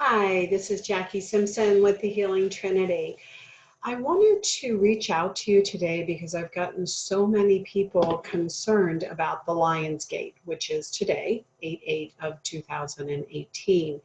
Hi, this is Jacqui Simpson with the Healing Trinity. I wanted to reach out to you today because I've gotten so many people concerned about the Lion's Gate, which is today, 8/8 of 2018.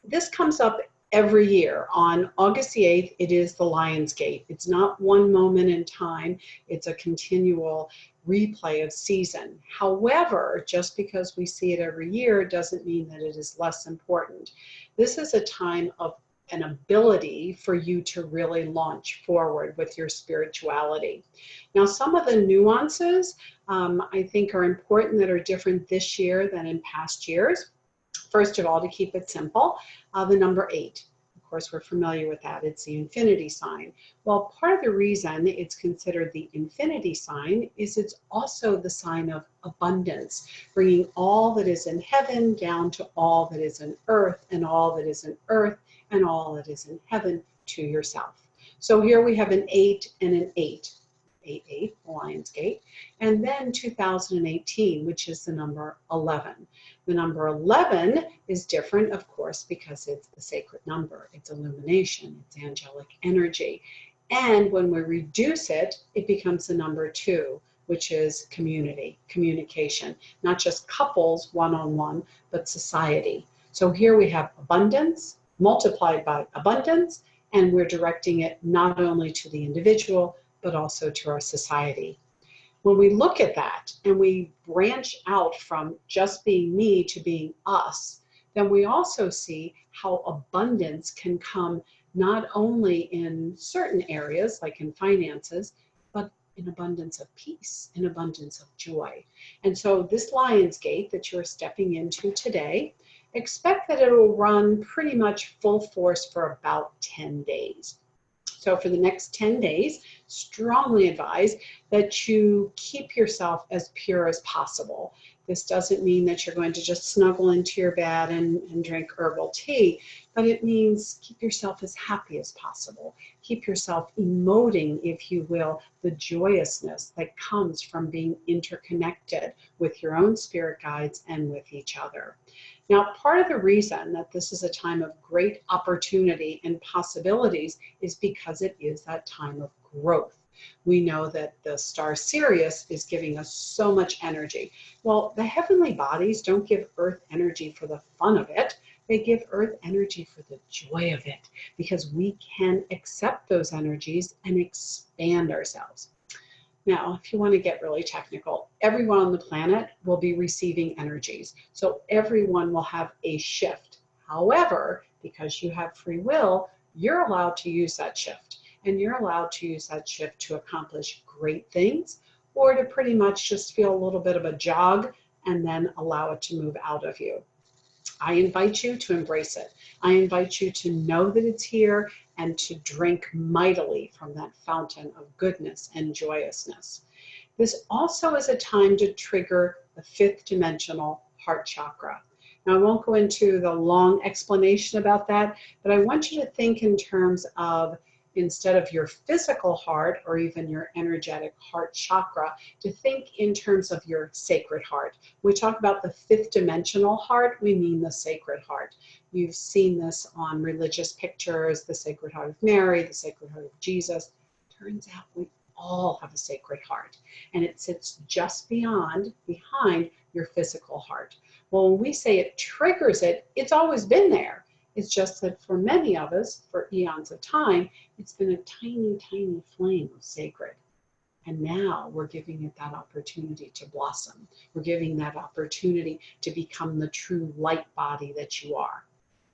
This comes up every year. On August the 8th, it is the Lion's Gate. It's not one moment in time. It's a continual replay of season. However, just because we see it every year doesn't mean that it is less important. This is a time of an ability for you to really launch forward with your spirituality. Now, some of the nuances I think are important that are different this year than in past years. First of all, to keep it simple, the number 8. Of course, we're familiar with that. It's the infinity sign. Well, part of the reason it's considered the infinity sign is it's also the sign of abundance, bringing all that is in heaven down to all that is in earth, and all that is in earth and all that is in heaven to yourself. So here we have an 8 and an 8. 8/8, the Lion's Gate, and then 2018, which is the number 11. The number 11 is different, of course, because it's the sacred number. It's illumination, it's angelic energy. And when we reduce it, it becomes the number 2, which is community, communication, not just couples one-on-one, but society. So here we have abundance multiplied by abundance, and we're directing it not only to the individual, but also to our society. When we look at that and we branch out from just being me to being us, then we also see how abundance can come not only in certain areas, like in finances, but in abundance of peace, in abundance of joy. And so this Lion's Gate that you're stepping into today, expect that it will run pretty much full force for about 10 days. So for the next 10 days, strongly advise that you keep yourself as pure as possible. This doesn't mean that you're going to just snuggle into your bed and drink herbal tea, but it means keep yourself as happy as possible. Keep yourself emoting, if you will, the joyousness that comes from being interconnected with your own spirit guides and with each other. Now, part of the reason that this is a time of great opportunity and possibilities is because it is that time of growth. We know that the star Sirius is giving us so much energy. Well, the heavenly bodies don't give Earth energy for the fun of it. They give Earth energy for the joy of it, because we can accept those energies and expand ourselves. Now, if you want to get really technical, everyone on the planet will be receiving energies. So everyone will have a shift. However, because you have free will, you're allowed to use that shift. And you're allowed to use that shift to accomplish great things, or to pretty much just feel a little bit of a jog and then allow it to move out of you. I invite you to embrace it. I invite you to know that it's here and to drink mightily from that fountain of goodness and joyousness. This also is a time to trigger the 5th dimensional heart chakra. Now, I won't go into the long explanation about that, but I want you to think in terms of, instead of your physical heart or even your energetic heart chakra, to think in terms of your sacred heart. When we talk about the 5th dimensional heart, we mean the sacred heart. You've seen this on religious pictures, the Sacred Heart of Mary, the Sacred Heart of Jesus. Turns out we all have a sacred heart, and it sits just behind your physical heart. Well, when we say it triggers it, it's always been there. It's just that for many of us, for eons of time, it's been a tiny, tiny flame of sacred. And now we're giving it that opportunity to blossom. We're giving that opportunity to become the true light body that you are.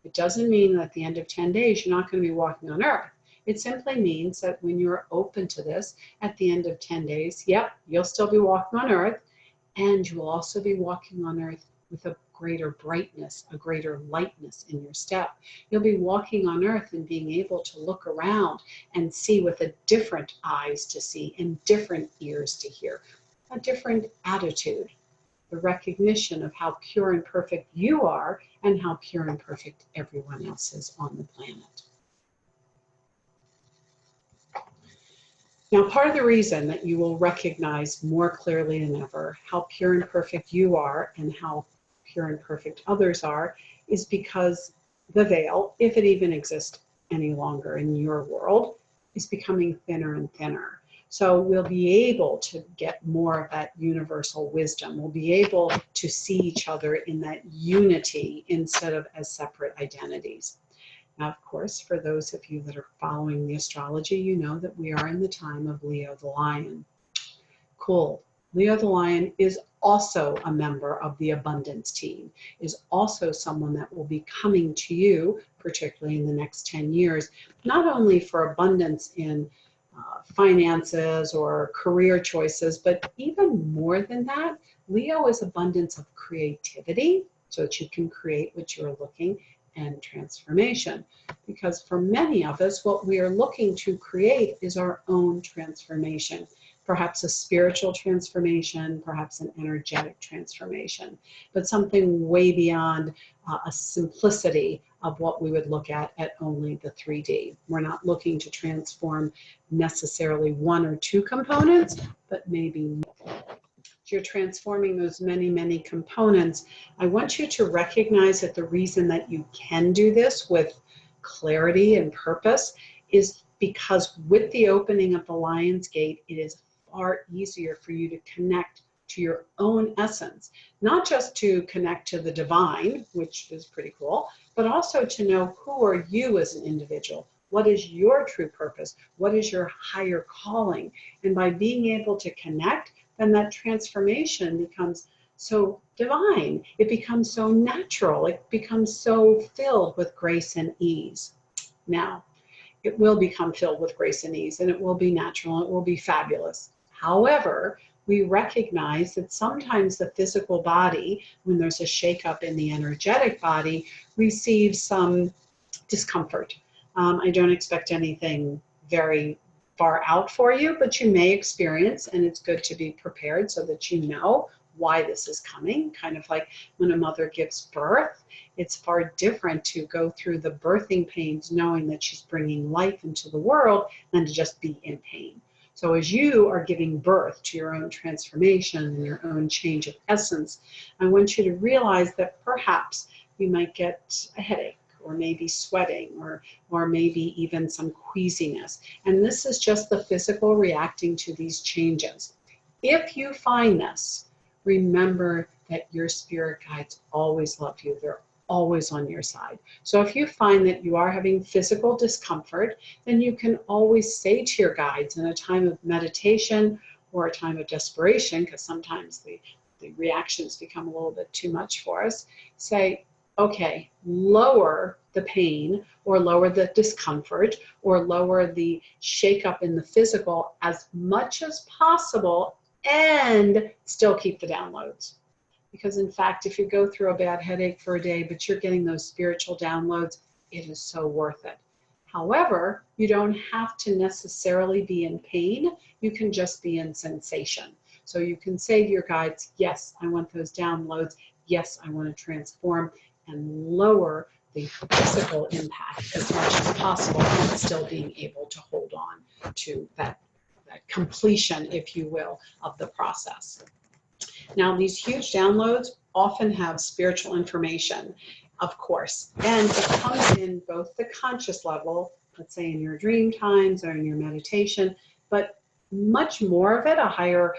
It doesn't mean that at the end of 10 days, you're not going to be walking on earth. It simply means that when you're open to this, at the end of 10 days, yep, you'll still be walking on earth, and you will also be walking on earth with a greater brightness, a greater lightness in your step. You'll be walking on earth and being able to look around and see with a different eyes to see and different ears to hear, a different attitude, the recognition of how pure and perfect you are and how pure and perfect everyone else is on the planet. Now, part of the reason that you will recognize more clearly than ever how pure and perfect you are and how pure and perfect others are is because the veil, if it even exists any longer in your world, is becoming thinner and thinner. So we'll be able to get more of that universal wisdom. We'll be able to see each other in that unity instead of as separate identities. Now, of course, for those of you that are following the astrology, you know that we are in the time of Leo the Lion. Cool. Leo the Lion is also a member of the abundance team, is also someone that will be coming to you, particularly in the next 10 years, not only for abundance in finances or career choices, but even more than that, Leo is abundance of creativity so that you can create what you're looking, and transformation. Because for many of us, what we are looking to create is our own transformation. Perhaps a spiritual transformation, perhaps an energetic transformation, but something way beyond a simplicity of what we would look at only the 3D. We're not looking to transform necessarily one or two components, but maybe more. You're transforming those many, many components. I want you to recognize that the reason that you can do this with clarity and purpose is because with the opening of the Lion's Gate, it is far easier for you to connect to your own essence, not just to connect to the divine, which is pretty cool, but also to know who are you as an individual. What is your true purpose? What is your higher calling? And by being able to connect, then that transformation becomes so divine. It becomes so natural. It becomes so filled with grace and ease. Now, it will become filled with grace and ease, and it will be natural, and it will be fabulous. However, we recognize that sometimes the physical body, when there's a shakeup in the energetic body, receives some discomfort. I don't expect anything very far out for you, but you may experience, and it's good to be prepared so that you know why this is coming. Kind of like when a mother gives birth, it's far different to go through the birthing pains knowing that she's bringing life into the world than to just be in pain. So as you are giving birth to your own transformation and your own change of essence, I want you to realize that perhaps you might get a headache, or maybe sweating, or maybe even some queasiness. And this is just the physical reacting to these changes. If you find this, remember that your spirit guides always love you. They're always on your side. So if you find that you are having physical discomfort, then you can always say to your guides in a time of meditation or a time of desperation, because sometimes the reactions become a little bit too much for us, say, okay, lower the pain or lower the discomfort or lower the shakeup in the physical as much as possible and still keep the downloads. Because in fact, if you go through a bad headache for a day, but you're getting those spiritual downloads, it is so worth it. However, you don't have to necessarily be in pain. You can just be in sensation. So you can say to your guides, yes, I want those downloads. Yes, I want to transform and lower the physical impact as much as possible and still being able to hold on to that completion, if you will, of the process. Now, these huge downloads often have spiritual information, of course, and it comes in both the conscious level, let's say in your dream times or in your meditation, but much more of it, a higher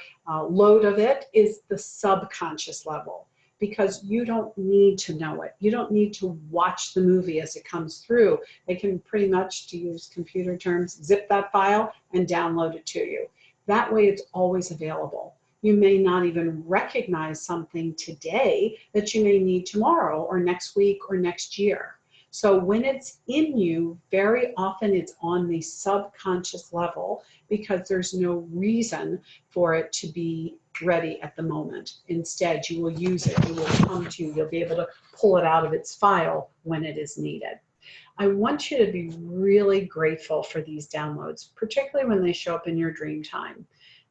load of it, is the subconscious level. Because you don't need to know it. You don't need to watch the movie as it comes through. They can pretty much, to use computer terms, zip that file and download it to you. That way it's always available. You may not even recognize something today that you may need tomorrow or next week or next year. So when it's in you, very often it's on the subconscious level because there's no reason for it to be ready at the moment. Instead, you will use it. It will come to you. You'll be able to pull it out of its file when it is needed. I want you to be really grateful for these downloads, particularly when they show up in your dream time.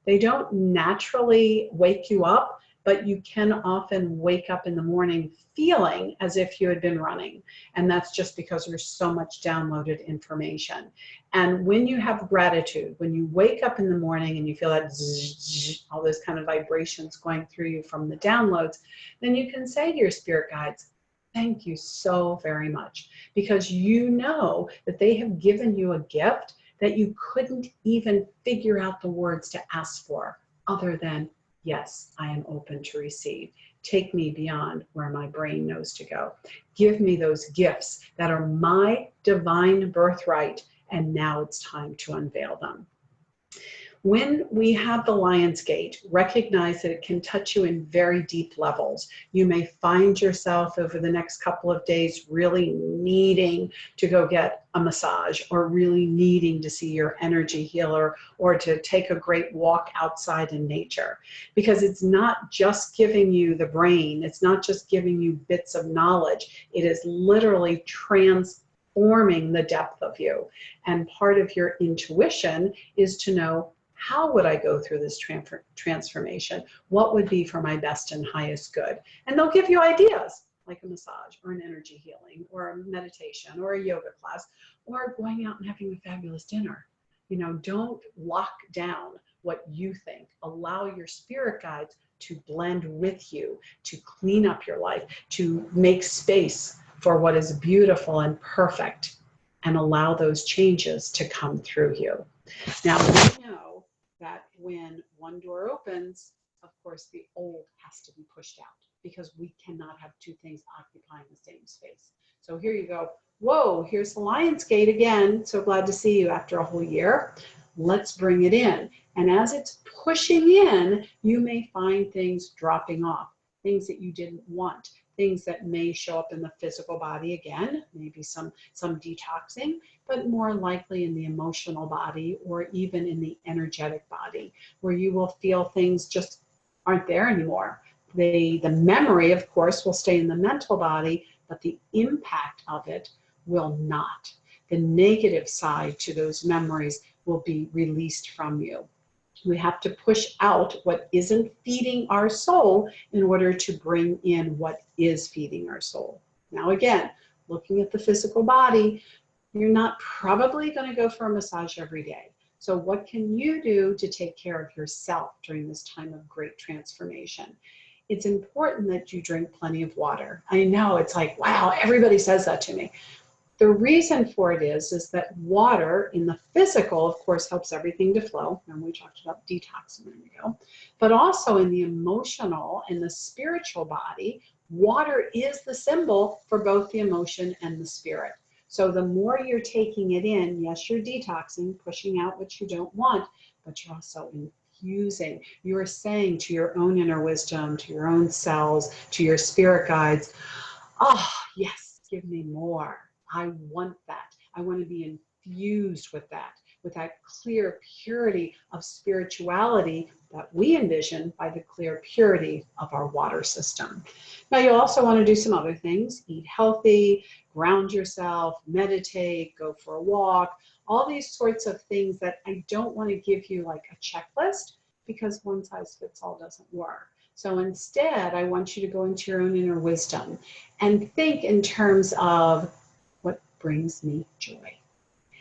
They don't naturally wake you up, but you can often wake up in the morning feeling as if you had been running. And that's just because there's so much downloaded information. And when you have gratitude, when you wake up in the morning and you feel that zzz, all those kind of vibrations going through you from the downloads, then you can say to your spirit guides, thank you so very much, because you know that they have given you a gift that you couldn't even figure out the words to ask for other than, yes, I am open to receive. Take me beyond where my brain knows to go. Give me those gifts that are my divine birthright, and now it's time to unveil them. When we have the Lion's Gate, recognize that it can touch you in very deep levels. You may find yourself over the next couple of days really needing to go get a massage, or really needing to see your energy healer, or to take a great walk outside in nature. Because it's not just giving you the brain, it's not just giving you bits of knowledge, it is literally transforming the depth of you. And part of your intuition is to know, how would I go through this transformation? What would be for my best and highest good? And they'll give you ideas, like a massage, or an energy healing, or a meditation, or a yoga class, or going out and having a fabulous dinner. You know, don't lock down what you think. Allow your spirit guides to blend with you, to clean up your life, to make space for what is beautiful and perfect, and allow those changes to come through you. Now, we know that when one door opens, of course, the old has to be pushed out, because we cannot have two things occupying the same space. So here you go. Whoa, here's the Lion's Gate again. So glad to see you after a whole year. Let's bring it in. And as it's pushing in, you may find things dropping off, things that you didn't want, things that may show up in the physical body again, maybe some detoxing, but more likely in the emotional body, or even in the energetic body, where you will feel things just aren't there anymore. The memory, of course, will stay in the mental body, but the impact of it will not. The negative side to those memories will be released from you. We have to push out what isn't feeding our soul in order to bring in what is feeding our soul. Now, again, looking at the physical body, you're not probably going to go for a massage every day. So what can you do to take care of yourself during this time of great transformation? It's important that you drink plenty of water. I know, it's like, wow, everybody says that to me. The reason for it is that water in the physical, of course, helps everything to flow. And we talked about detox a minute ago. But also in the emotional and the spiritual body, water is the symbol for both the emotion and the spirit. So the more you're taking it in, yes, you're detoxing, pushing out what you don't want, but you're also infusing. You're saying to your own inner wisdom, to your own cells, to your spirit guides, oh, yes, give me more. I want that. I want to be infused with that clear purity of spirituality that we envision by the clear purity of our water system. Now, you also want to do some other things. Eat healthy, ground yourself, meditate, go for a walk, all these sorts of things that I don't want to give you like a checklist, because one size fits all doesn't work. So instead, I want you to go into your own inner wisdom and think in terms of, what brings me joy?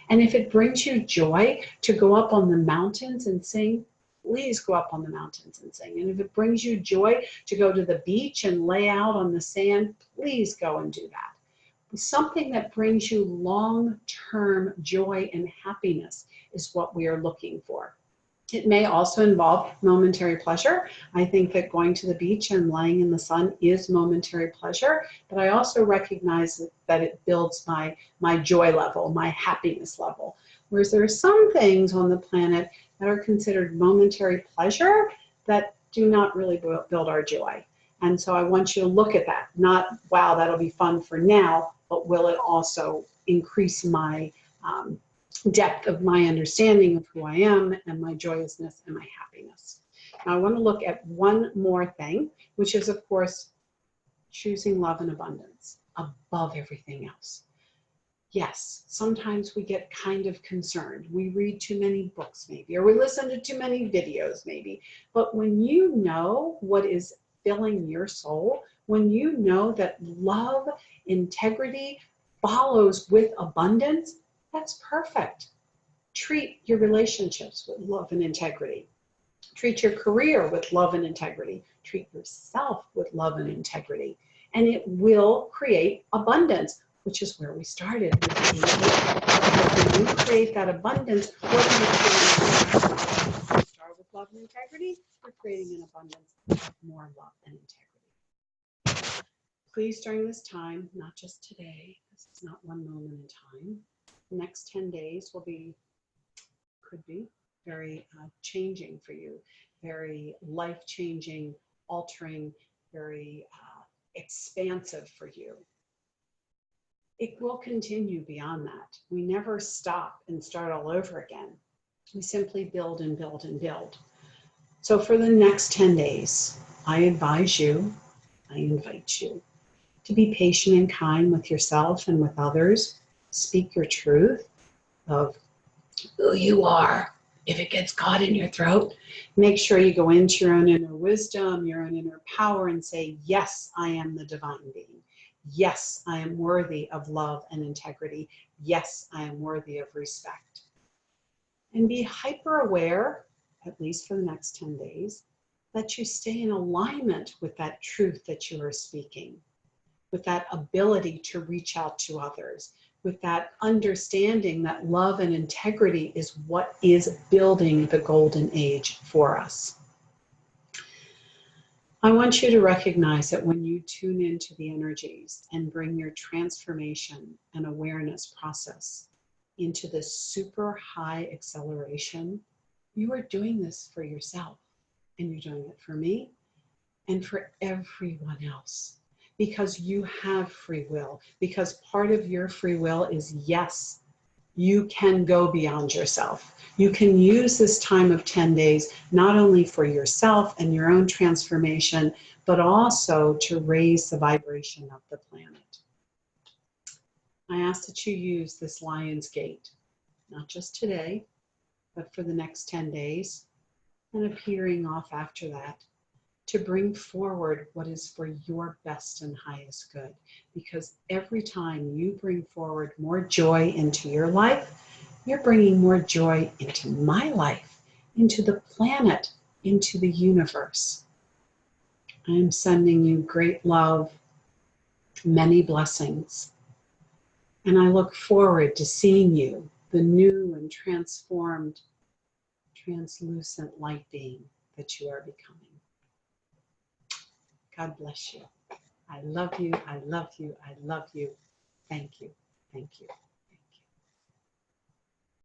And if it brings you joy to go up on the mountains and sing, please go up on the mountains and sing. And if it brings you joy to go to the beach and lay out on the sand, please go and do that. Something that brings you long-term joy and happiness is what we are looking for. It may also involve momentary pleasure. I think that going to the beach and laying in the sun is momentary pleasure, but I also recognize that it builds my joy level, my happiness level. Whereas there are some things on the planet that are considered momentary pleasure that do not really build our joy. And so I want you to look at that. Not, wow, that'll be fun for now, but will it also increase my depth of my understanding of who I am and my joyousness and my happiness. Now, I want to look at one more thing, which is, of course, choosing love and abundance above everything else. Yes, sometimes we get kind of concerned. We read too many books maybe, or we listen to too many videos maybe. But when you know what is filling your soul, when you know that love, integrity follows with abundance, that's perfect. Treat your relationships with love and integrity. Treat your career with love and integrity. Treat yourself with love and integrity. and it will create abundance, which is where we started with the 8. Because when you create that abundance, what are you creating? Start with love and integrity. You're creating an abundance of more love and integrity. Please, during this time, not just today, this is not one moment in time. The next 10 days could be very changing for you, very life-changing, altering, very expansive for you. It will continue beyond that. We never stop and start all over again. We simply build and build and build. So for the next 10 days, I advise you, I invite you to be patient and kind with yourself and with others. Speak your truth of who you are. If it gets caught in your throat, make sure you go into your own inner wisdom, your own inner power, and say, yes, I am the divine being. Yes, I am worthy of love and integrity. Yes, I am worthy of respect. And be hyper aware, at least for the next 10 days, that you stay in alignment with that truth that you are speaking, with that ability to reach out to others, with that understanding that love and integrity is what is building the golden age for us. I want you to recognize that when you tune into the energies and bring your transformation and awareness process into this super high acceleration, you are doing this for yourself, and you're doing it for me and for everyone else, because you have free will, because part of your free will is, yes, you can go beyond yourself. You can use this time of 10 days, not only for yourself and your own transformation, but also to raise the vibration of the planet. I ask that you use this Lion's Gate, not just today, but for the next 10 days, and appearing off after that, to bring forward what is for your best and highest good. Because every time you bring forward more joy into your life, you're bringing more joy into my life, into the planet, into the universe. I am sending you great love, many blessings, and I look forward to seeing you, the new and transformed, translucent light being that you are becoming. God bless you. I love you. I love you. I love you. Thank you. Thank you.